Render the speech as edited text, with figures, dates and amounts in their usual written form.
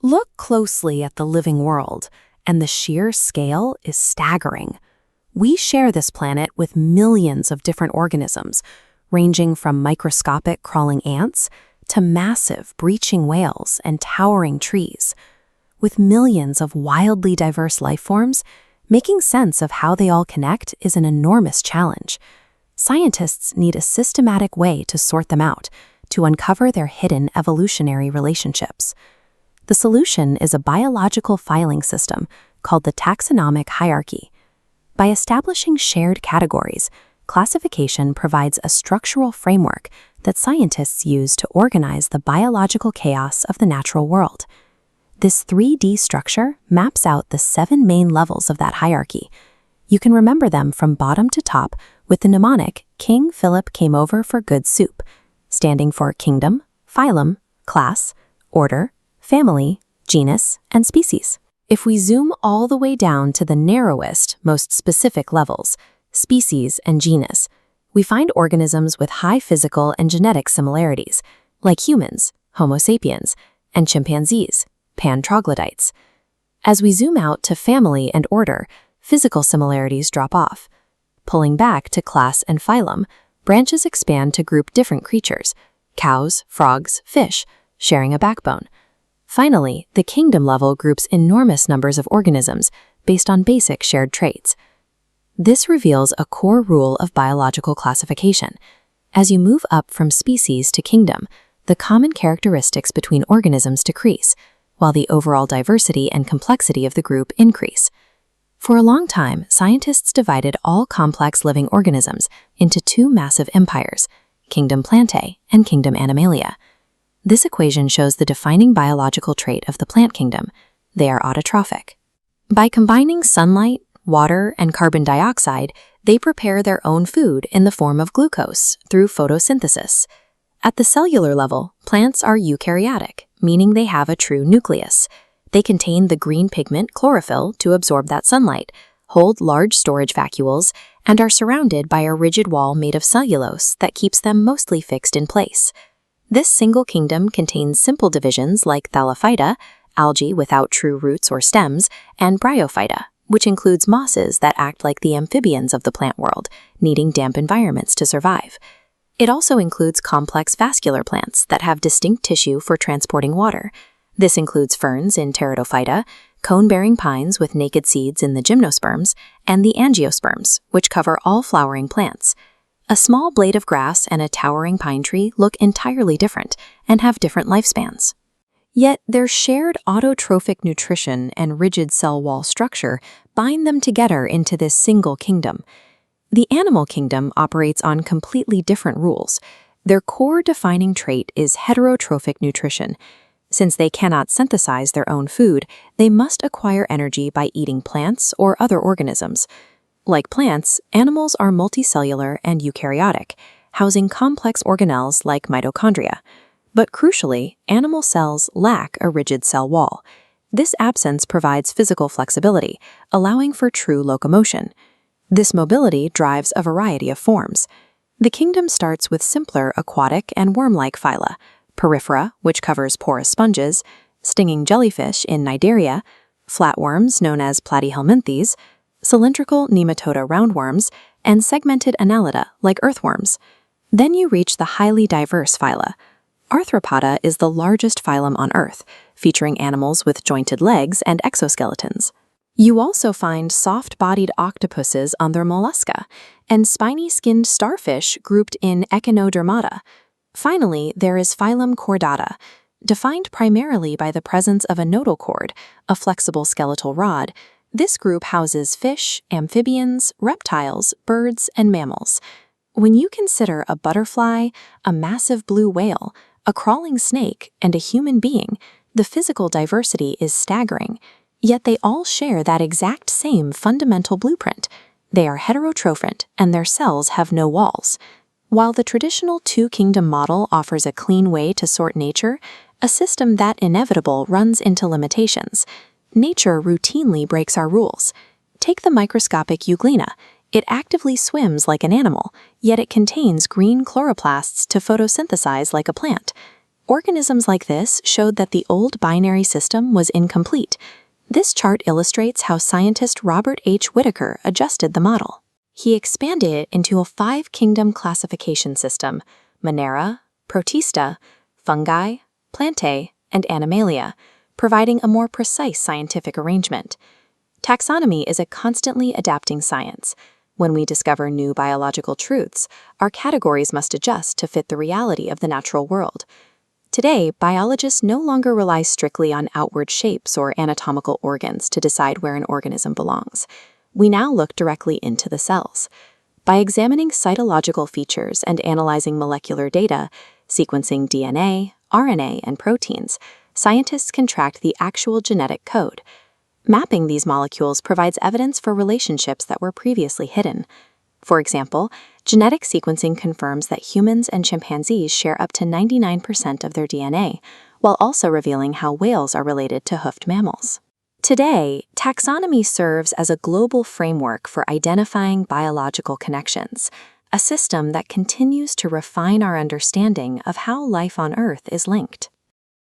Look closely at the living world, and the sheer scale is staggering. We share this planet with millions of different organisms, ranging from microscopic crawling ants to massive breaching whales and towering trees. With millions of wildly diverse life forms, making sense of how they all connect is an enormous challenge. Scientists need a systematic way to sort them out, to uncover their hidden evolutionary relationships. The solution is a biological filing system called the taxonomic hierarchy. By establishing shared categories, classification provides a structural framework that scientists use to organize the biological chaos of the natural world. This 3D structure maps out the 7 main levels of that hierarchy. You can remember them from bottom to top with the mnemonic King Philip came over for good soup, standing for kingdom, phylum, class, order, family, genus, and species. If we zoom all the way down to the narrowest, most specific levels, species and genus, we find organisms with high physical and genetic similarities, like humans, Homo sapiens, and chimpanzees, pan-troglodytes. As we zoom out to family and order, physical similarities drop off. Pulling back to class and phylum, branches expand to group different creatures, cows, frogs, fish, sharing a backbone. Finally, the kingdom level groups enormous numbers of organisms based on basic shared traits. This reveals a core rule of biological classification. As you move up from species to kingdom, the common characteristics between organisms decrease, while the overall diversity and complexity of the group increase. For a long time, scientists divided all complex living organisms into 2 massive empires, Kingdom Plantae and Kingdom Animalia. This equation shows the defining biological trait of the plant kingdom. They are autotrophic. By combining sunlight, water, and carbon dioxide, they prepare their own food in the form of glucose through photosynthesis. At the cellular level, plants are eukaryotic, meaning they have a true nucleus. They contain the green pigment chlorophyll to absorb that sunlight, hold large storage vacuoles, and are surrounded by a rigid wall made of cellulose that keeps them mostly fixed in place. This single kingdom contains simple divisions like Thallophyta, algae without true roots or stems, and Bryophyta, which includes mosses that act like the amphibians of the plant world, needing damp environments to survive. It also includes complex vascular plants that have distinct tissue for transporting water. This includes ferns in Pteridophyta, cone-bearing pines with naked seeds in the gymnosperms, and the angiosperms, which cover all flowering plants. A small blade of grass and a towering pine tree look entirely different and have different lifespans. Yet their shared autotrophic nutrition and rigid cell wall structure bind them together into this single kingdom. The animal kingdom operates on completely different rules. Their core defining trait is heterotrophic nutrition. Since they cannot synthesize their own food, they must acquire energy by eating plants or other organisms. Like plants, animals are multicellular and eukaryotic, housing complex organelles like mitochondria. But crucially, animal cells lack a rigid cell wall. This absence provides physical flexibility, allowing for true locomotion. This mobility drives a variety of forms. The kingdom starts with simpler aquatic and worm-like phyla, Porifera, which covers porous sponges, stinging jellyfish in Cnidaria, flatworms known as Platyhelminthes, cylindrical nematoda roundworms, and segmented annelida like earthworms. Then you reach the highly diverse phyla. Arthropoda is the largest phylum on Earth, featuring animals with jointed legs and exoskeletons. You also find soft-bodied octopuses on their mollusca, and spiny-skinned starfish grouped in Echinodermata. Finally, there is phylum Chordata, defined primarily by the presence of a nodal chord, a flexible skeletal rod. This group houses fish, amphibians, reptiles, birds, and mammals. When you consider a butterfly, a massive blue whale, a crawling snake, and a human being, the physical diversity is staggering. Yet they all share that exact same fundamental blueprint. They are heterotrophic, and their cells have no walls. While the traditional two-kingdom model offers a clean way to sort nature, a system that inevitable runs into limitations. Nature routinely breaks our rules. Take the microscopic euglena. It actively swims like an animal, yet it contains green chloroplasts to photosynthesize like a plant. organisms like this showed that the old binary system was incomplete. This chart illustrates how scientist Robert H. Whittaker adjusted the model. He expanded it into a 5-kingdom classification system: Monera, Protista, Fungi, Plantae, and Animalia, providing a more precise scientific arrangement. Taxonomy is a constantly adapting science. When we discover new biological truths, our categories must adjust to fit the reality of the natural world. Today, biologists no longer rely strictly on outward shapes or anatomical organs to decide where an organism belongs. We now look directly into the cells. By examining cytological features and analyzing molecular data, sequencing DNA, RNA, and proteins, scientists can track the actual genetic code. Mapping these molecules provides evidence for relationships that were previously hidden. For example, genetic sequencing confirms that humans and chimpanzees share up to 99% of their DNA, while also revealing how whales are related to hoofed mammals. Today, taxonomy serves as a global framework for identifying biological connections, a system that continues to refine our understanding of how life on Earth is linked.